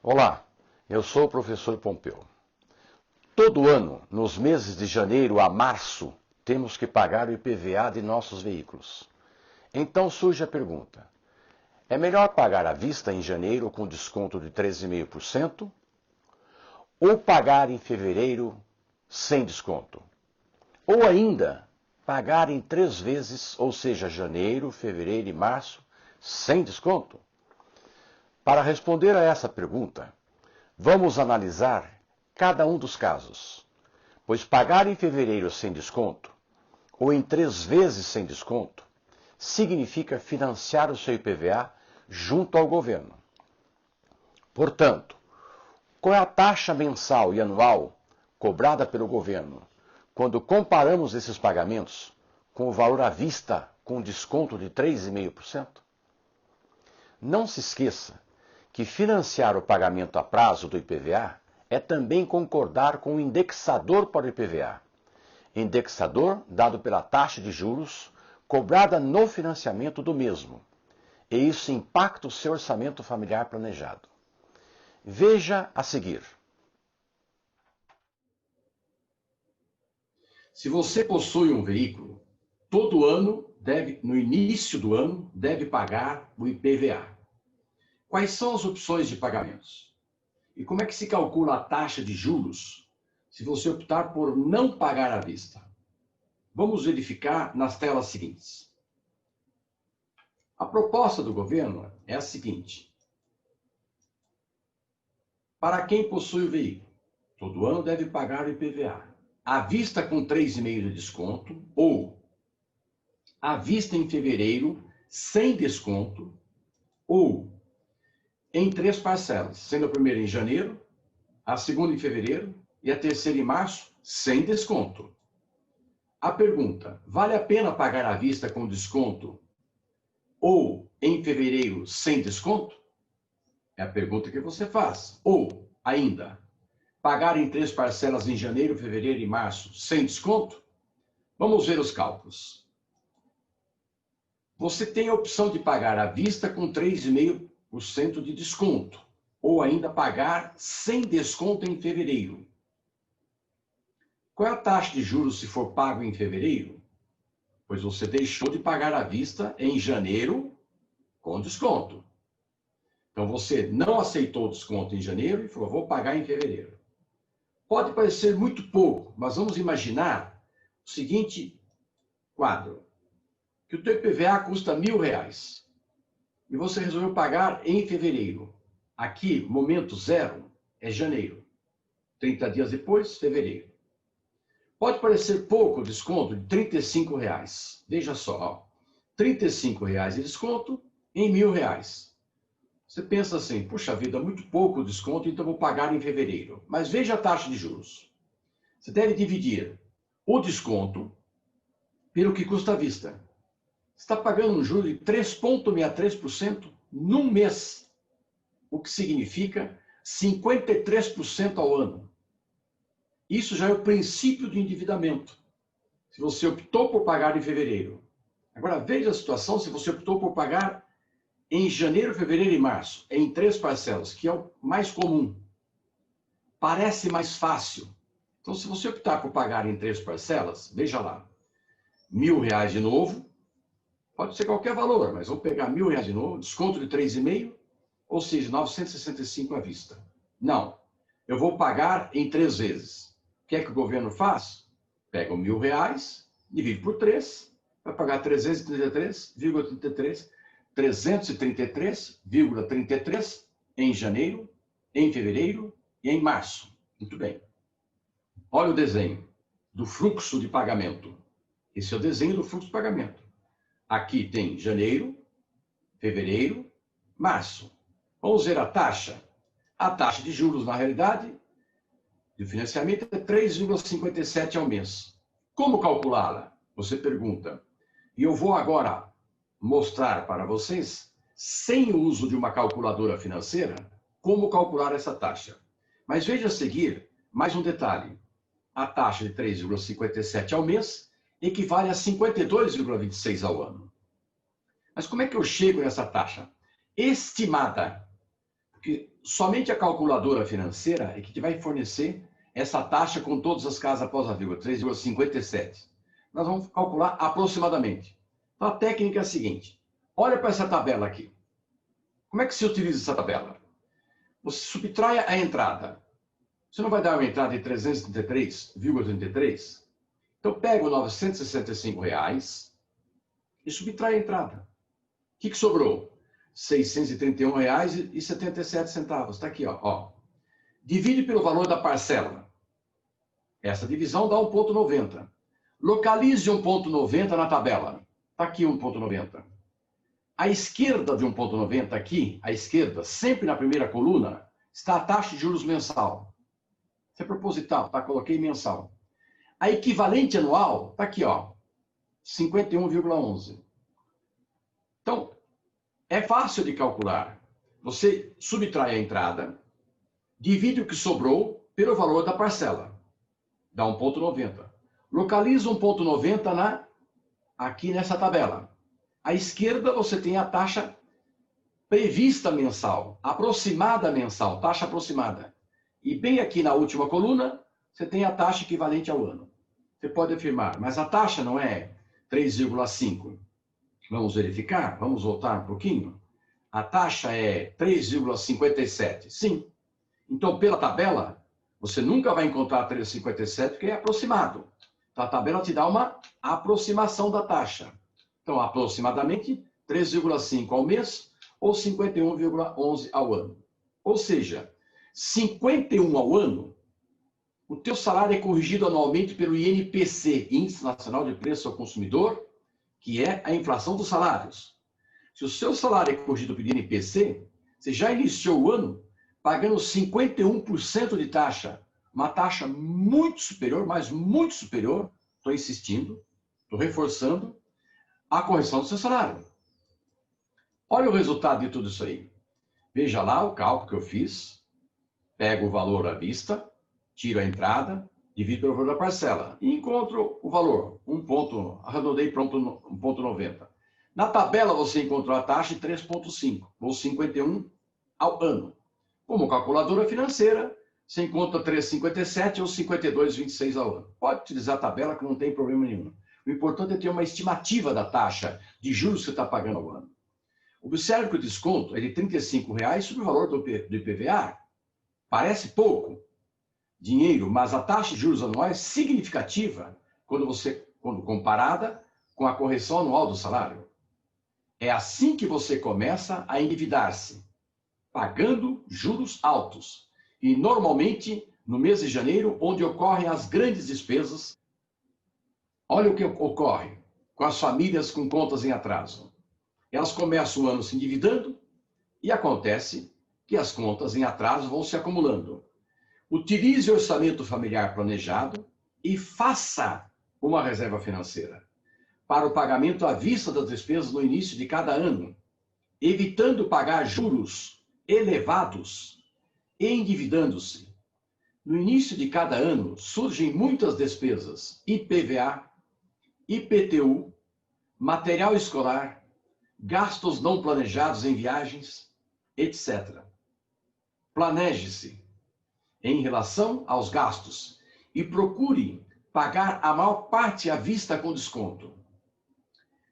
Olá, eu sou o professor Pompeu. Todo ano, nos meses de janeiro a março, temos que pagar o IPVA de nossos veículos. Então surge a pergunta: é melhor pagar à vista em janeiro com desconto de 13,5% ou pagar em fevereiro sem desconto? Ou ainda, pagar em 3 vezes, ou seja, janeiro, fevereiro e março, sem desconto? Para responder a essa pergunta, vamos analisar cada um dos casos, pois pagar em fevereiro sem desconto ou em 3 vezes sem desconto significa financiar o seu IPVA junto ao governo. Portanto, qual é a taxa mensal e anual cobrada pelo governo quando comparamos esses pagamentos com o valor à vista com desconto de 3,5%? Não se esqueça que financiar o pagamento a prazo do IPVA é também concordar com o indexador para o IPVA. Indexador dado pela taxa de juros cobrada no financiamento do mesmo. E isso impacta o seu orçamento familiar planejado. Veja a seguir. Se você possui um veículo, todo ano no início do ano, deve pagar o IPVA. Quais são as opções de pagamentos? E como é que se calcula a taxa de juros se você optar por não pagar à vista? Vamos verificar nas telas seguintes. A proposta do governo é a seguinte: para quem possui o veículo, todo ano deve pagar o IPVA. À vista com 3,5% de desconto ou à vista em fevereiro sem desconto ou em 3 parcelas, sendo a primeira em janeiro, a segunda em fevereiro e a terceira em março, sem desconto. A pergunta: vale a pena pagar à vista com desconto ou em fevereiro sem desconto? É a pergunta que você faz. Ou, ainda, pagar em 3 parcelas em janeiro, fevereiro e março sem desconto? Vamos ver os cálculos. Você tem a opção de pagar à vista com 3,5% de desconto, ou ainda pagar sem desconto em fevereiro. Qual é a taxa de juros se for pago em fevereiro? Pois você deixou de pagar à vista em janeiro com desconto. Então você não aceitou o desconto em janeiro e falou: vou pagar em fevereiro. Pode parecer muito pouco, mas vamos imaginar o seguinte quadro: que o teu IPVA custa R$1.000 e você resolveu pagar em fevereiro. Aqui, momento zero, é janeiro. 30 dias depois, fevereiro. Pode parecer pouco o desconto de R$35. Veja só, R$35 de desconto em R$1.000. Você pensa assim: puxa vida, muito pouco o desconto, então vou pagar em fevereiro. Mas veja a taxa de juros. Você deve dividir o desconto pelo que custa à vista. Você está pagando um juro de 3,63% num mês, o que significa 53% ao ano. Isso já é o princípio de endividamento. Se você optou por pagar em fevereiro. Agora veja a situação se você optou por pagar em janeiro, fevereiro e março, em 3 parcelas, que é o mais comum. Parece mais fácil. Então, se você optar por pagar em 3 parcelas, veja lá, R$1.000 de novo. Pode ser qualquer valor, mas vamos pegar R$1.000 de novo, desconto de 3,5%, ou seja, 965 à vista. Não, eu vou pagar em 3 vezes. O que é que o governo faz? Pega R$1.000, divide por 3, vai pagar 333,33, 333,33 em janeiro, em fevereiro e em março. Muito bem. Olha o desenho do fluxo de pagamento. Esse é o desenho do fluxo de pagamento. Aqui tem janeiro, fevereiro, março. Vamos ver a taxa. A taxa de juros, na realidade, de financiamento é 3,57 ao mês. Como calculá-la? Você pergunta. E eu vou agora mostrar para vocês, sem o uso de uma calculadora financeira, como calcular essa taxa. Mas veja a seguir mais um detalhe. A taxa de 3,57 ao mês equivale a 52,26 ao ano. Mas como é que eu chego nessa taxa? Estimada. Porque somente a calculadora financeira é que te vai fornecer essa taxa com todas as casas após a vírgula, 3,57. Nós vamos calcular aproximadamente. Então, a técnica é a seguinte. Olha para essa tabela aqui. Como é que se utiliza essa tabela? Você subtrai a entrada. Você não vai dar uma entrada de 333,33? Então, pega os R$ 965 e subtrai a entrada. O que sobrou? R$ 631,77. Está aqui, ó. Divide pelo valor da parcela. Essa divisão dá 1,90. Localize 1,90 na tabela. Está aqui 1,90. À esquerda de 1,90 aqui, à esquerda, sempre na primeira coluna, está a taxa de juros mensal. Isso é proposital, tá? Coloquei mensal. A equivalente anual está aqui, ó, 51,11. Então, é fácil de calcular. Você subtrai a entrada, divide o que sobrou pelo valor da parcela. Dá 1,90. Localiza 1,90 aqui nessa tabela. À esquerda você tem a taxa prevista mensal, aproximada mensal, taxa aproximada. E bem aqui na última coluna, você tem a taxa equivalente ao ano. Você pode afirmar, mas a taxa não é 3,5. Vamos verificar? Vamos voltar um pouquinho? A taxa é 3,57. Sim. Então, pela tabela, você nunca vai encontrar 3,57 porque é aproximado. Então, a tabela te dá uma aproximação da taxa. Então, aproximadamente 3,5 ao mês ou 51,11 ao ano. Ou seja, 51 ao ano, o teu salário é corrigido anualmente pelo INPC, Índice Nacional de Preço ao Consumidor, que é a inflação dos salários. Se o seu salário é corrigido pelo INPC, você já iniciou o ano pagando 51% de taxa. Uma taxa muito superior, mas muito superior, estou insistindo, estou reforçando, a correção do seu salário. Olha o resultado de tudo isso aí. Veja lá o cálculo que eu fiz. Pego o valor à vista, tiro a entrada, divido pelo valor da parcela e encontro o valor, arredondei para 1,90. Na tabela você encontrou a taxa de 3,5 ou 51 ao ano. Como calculadora financeira, você encontra 3,57 ou 52,26 ao ano. Pode utilizar a tabela que não tem problema nenhum. O importante é ter uma estimativa da taxa de juros que você está pagando ao ano. Observe que o desconto é de R$ 35 sobre o valor do IPVA. Parece pouco dinheiro, mas a taxa de juros anual é significativa quando comparada com a correção anual do salário. É assim que você começa a endividar-se, pagando juros altos. E normalmente no mês de janeiro, onde ocorrem as grandes despesas. Olha o que ocorre com as famílias com contas em atraso. Elas começam o ano se endividando e acontece que as contas em atraso vão se acumulando. Utilize o orçamento familiar planejado e faça uma reserva financeira para o pagamento à vista das despesas no início de cada ano, evitando pagar juros elevados e endividando-se. No início de cada ano surgem muitas despesas: IPVA, IPTU, material escolar, gastos não planejados em viagens, etc. Planeje-se em relação aos gastos e procure pagar a maior parte à vista com desconto.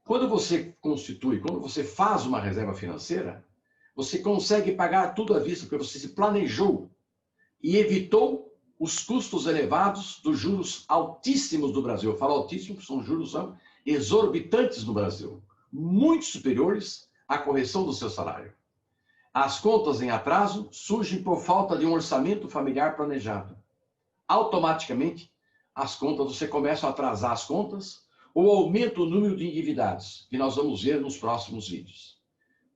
Quando você faz uma reserva financeira, você consegue pagar tudo à vista, porque você se planejou e evitou os custos elevados dos juros altíssimos do Brasil. Eu falo altíssimos porque são juros exorbitantes no Brasil, muito superiores à correção do seu salário. As contas em atraso surgem por falta de um orçamento familiar planejado. Automaticamente, você começa a atrasar as contas ou aumenta o número de endividados, que nós vamos ver nos próximos vídeos.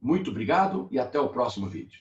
Muito obrigado e até o próximo vídeo.